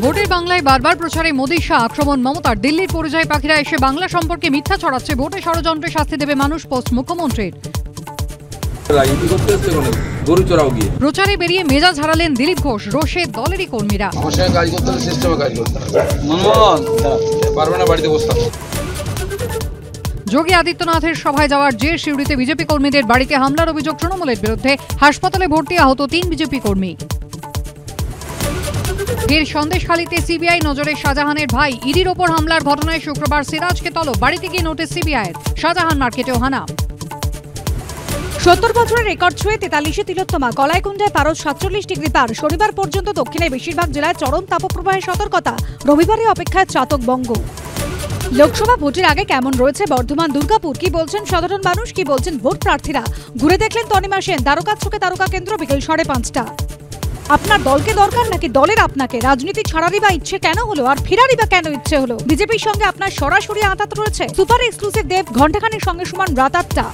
ভোটের বাংলায় বারবার প্রচারে মোদী শাহ আক্রমণ মমতার। দিল্লির পরিযায়ী পাখিরা এসে বাংলা সম্পর্কে মিথ্যা ছড়াচ্ছে। ভোটে ষড়যন্ত্রে শাস্তি দেবে মানুষ, পোস্ট মুখ্যমন্ত্রীর। প্রচারে বেরিয়ে মেজাজ হারালেন দিলীপ ঘোষ। রোষে দলেরই কর্মীরা। যোগী আদিত্যনাথের সভায় যাওয়ার জের সিউড়িতে বিজেপি কর্মীদের বাড়িতে হামলার অভিযোগ তৃণমূলের বিরুদ্ধে। হাসপাতালে ভর্তি আহত 3 বিজেপি কর্মী। ফের সন্দেশখালীতে সিবিআই নজরে শাহজাহানের ভাই। ইডির ওপর হামলার ঘটনায় শুক্রবার সিরাজকে তলব। বাড়িতে গিয়ে নোটিশ সিবিআইয়ের। শাহজাহান মার্কেটেও হানা। 70 বছরের রেকর্ড ছুঁয়ে 43-এ তিলোত্তমা। গলায়কুণ্ডায় পারদ 47 ডিগ্রি পার। শনিবার পর্যন্ত দক্ষিণের বেশিরভাগ জেলায় চরম তাপপ্রবাহের সতর্কতা। রবিবারে অপেক্ষায় চাতক বঙ্গ। লোকসভা ভোটের আগে কেমন রয়েছে বর্ধমান দুর্গাপুর? কি বলছেন সাধারণ মানুষ, কি বলছেন ভোট প্রার্থীরা? ঘুরে দেখলেন তনিমা সেন। দ্বারকা চোখে তারকা কেন্দ্র বিকেল 5:30টা। আপনার দলকে দরকার নাকি দলের আপনাকে? রাজনীতি ছাড়ারই বা ইচ্ছে কেন হলো, আর ফেরারই বা কেন ইচ্ছে হলো? বিজেপির সঙ্গে আপনার সরাসরি আঁতাত রয়েছে? সুপার এক্সক্লুসিভ দেব ঘণ্টাখানেক সঙ্গে সমান রাত 8টা।